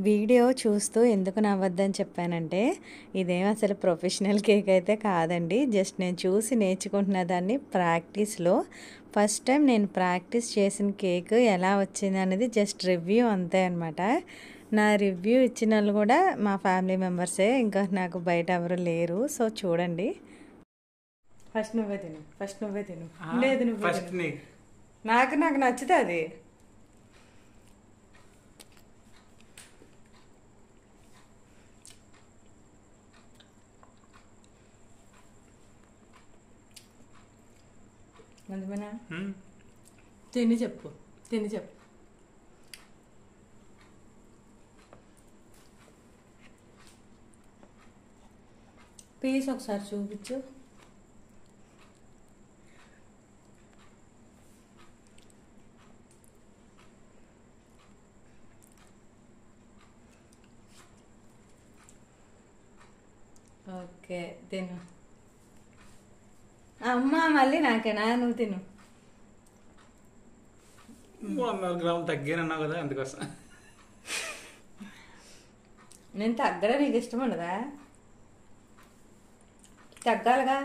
Video చూస్తూ ఎందుకు నవ్వద్దని చెప్పానంటే ఇదేం అసలు ప్రొఫెషనల్ కేక్ అయితే కాదండి. జస్ట్ నేను చూసి నేర్చుకుంటున్న దాన్ని ప్రాక్టీస్లో ఫస్ట్ టైం నేను ప్రాక్టీస్ చేసిన కేక్ ఎలా వచ్చింది అనేది జస్ట్ రివ్యూ అంతే అనమాట. నా రివ్యూ ఇచ్చిన వాళ్ళు కూడా మా ఫ్యామిలీ మెంబర్సే, ఇంకా నాకు బయట ఎవరు లేరు. సో చూడండి. ఫస్ట్ నువ్వే తిను. లేదు నువ్వే తిను. నాకు నచ్చుతుంది అది. మంచిమేనా? తిని చెప్పు. పీస్ ఒకసారి చూపించు. ఓకే తిను. అమ్మ మళ్ళీ నాకేనా? నువ్వు తిను. 100 గ్రాములు తగ్గానన్నావు కదా, అందుకోసం. నేను తగ్గడం నీకు ఇష్టం ఉండదా? తగ్గాలిగా.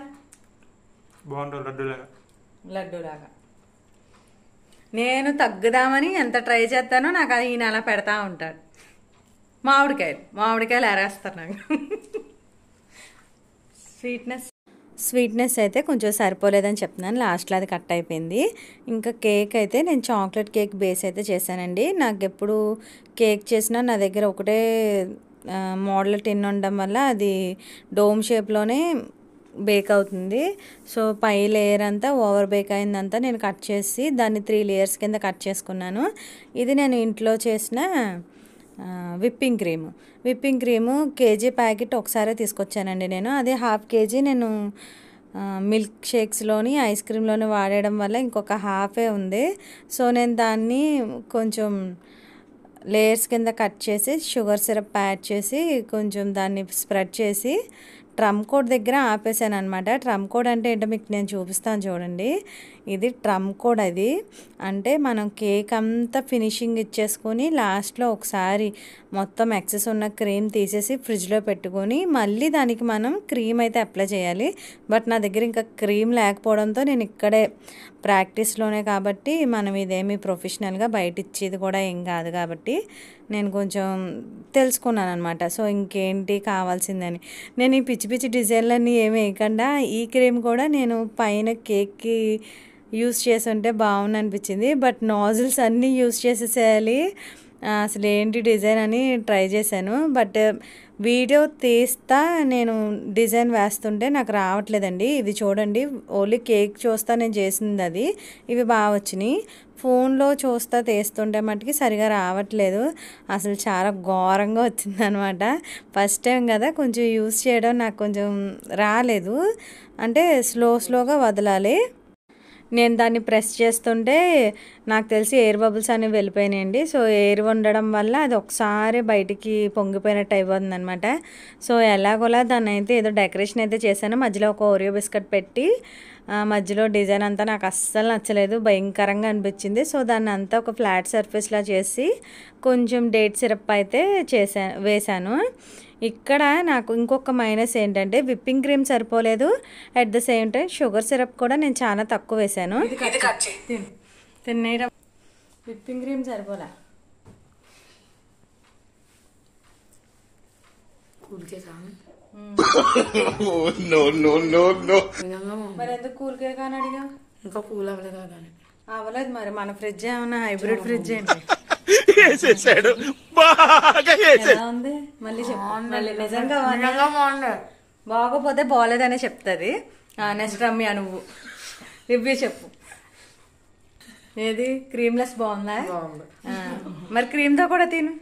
బాగుంటుంది లడ్డూలాగా. నేను తగ్గుదామని ఎంత ట్రై చేస్తానో నాకు అది ఈయన అలా పెడతా ఉంటాడు. మామిడికాయలు ఏరేస్తారు నాకు. స్వీట్నెస్ అయితే కొంచెం సరిపోలేదని చెప్తున్నాను. లాస్ట్లో అది కట్ అయిపోయింది. ఇంకా కేక్ అయితే నేను చాక్లెట్ కేక్ బేస్ అయితే చేశానండి. నాకు ఎప్పుడు కేక్ చేసినా నా దగ్గర ఒకటే మోడల్ టిన్ ఉండడం వల్ల అది డోమ్ షేప్లోనే బేక్ అవుతుంది. సో పై లేయర్ అంతా ఓవర్ బేక్ అయిందంతా నేను కట్ చేసి దాన్ని 3 లేయర్స్ కింద కట్ చేసుకున్నాను. ఇది నేను ఇంట్లో చేసిన విప్పింగ్ క్రీము కేజీ ప్యాకెట్ ఒకసారి తీసుకొచ్చానండి నేను. అదే ½ కేజీ నేను మిల్క్ షేక్స్లోని ఐస్ క్రీమ్లోని వాడడం వల్ల ఇంకొక హాఫే ఉంది. సో నేను దాన్ని కొంచెం లేయర్స్ కింద కట్ చేసి షుగర్ సిరప్ యాడ్ చేసి కొంచెం దాన్ని స్ప్రెడ్ చేసి ట్రమ్ కోడ్ దగ్గర ఆపేసాను అనమాట. ట్రమ్ కోడ్ అంటే ఏంటో మీకు నేను చూపిస్తాను చూడండి. ఇది ట్రమ్ కోడ్. అది అంటే మనం కేక్ అంతా ఫినిషింగ్ ఇచ్చేసుకొని లాస్ట్లో ఒకసారి మొత్తం ఎక్సెస్ ఉన్న క్రీమ్ తీసేసి ఫ్రిడ్జ్లో పెట్టుకొని మళ్ళీ దానికి మనం క్రీమ్ అయితే అప్లై చేయాలి. బట్ నా దగ్గర ఇంకా క్రీమ్ లేకపోవడంతో నేను ఇక్కడే ప్రాక్టీస్లోనే కాబట్టి మనం ఇదేమి ప్రొఫెషనల్గా బయట ఇచ్చేది కూడా ఏం కాదు కాబట్టి నేను కొంచెం తెలుసుకున్నాను అనమాట. సో ఇంకేంటి కావాల్సిందని నేను ఈ పిచ్చి డిజైన్లన్నీ ఏమి వేయకుండా ఈ క్రీమ్ కూడా నేను పైన కేక్కి యూస్ చేసి ఉంటే బాగుంది అనిపించింది. బట్ నాజిల్స్ అన్నీ యూస్ చేసేసేయాలి, అసలు ఏంటి డిజైన్ అని ట్రై చేశాను. బట్ వీడియో తీస్తా నేను డిజైన్ వేస్తుంటే నాకు రావట్లేదండి. ఇది చూడండి, ఓన్లీ కేక్ చూస్తా నేను చేసింది అది. ఇవి బాగా వచ్చినాయి. ఫోన్లో చూస్తా తీస్తుంటే మట్టుకి సరిగా రావట్లేదు. అసలు చాలా ఘోరంగా వచ్చిందనమాట. ఫస్ట్ టైం కదా, కొంచెం యూస్ చేయడం నాకు కొంచెం రాలేదు. అంటే స్లోగా వదలాలి. నేను దాన్ని ప్రెస్ చేస్తుంటే నాకు తెలిసి ఎయిర్ బబుల్స్ అనేవి వెళ్ళిపోయినాయండి. సో ఎయిర్ ఉండడం వల్ల అది ఒకసారి బయటికి పొంగిపోయినట్టు అయిపోతుంది అనమాట. సో ఎలాగోలా దాన్ని అయితే ఏదో డెకరేషన్ అయితే చేశాను. మధ్యలో ఒక ఓరియో బిస్కెట్ పెట్టి మధ్యలో డిజైన్ అంతా నాకు అస్సలు నచ్చలేదు, భయంకరంగా అనిపించింది. సో దాన్ని అంతా ఒక ఫ్లాట్ సర్ఫేస్లా చేసి కొంచెం డేట్ సిరప్ అయితే వేశాను. ఇక్కడ నాకు ఇంకొక మైనస్ ఏంటంటే విప్పింగ్ క్రీమ్ సరిపోలేదు. At the same time sugar syrup కూడా నేను చాలా తక్కువ వేసాను. తినేయడం విప్పింగ్ క్రీమ్ సరిపోలే. మరి ఎందుకు కూల్ కేక్ అని అడిగా? ఇంకా కూల్ అవ్వలేదు కదా. అవ్వలేదు మరి. మన ఫ్రిడ్జ్ ఏమన్నా హైబ్రిడ్ ఫ్రిడ్జ్ ఏంటి? ఎలా ఉంది మళ్ళీ చెప్పు. మళ్ళీ నిజంగా బాగోపోతే బాగోలేదనే చెప్తుంది. నెక్స్ట్ రమ్య నువ్వు రివ్యూ చెప్పు. ఏది క్రీమ్లెస్ బాగుందా? మరి క్రీమ్తో కూడా తిను.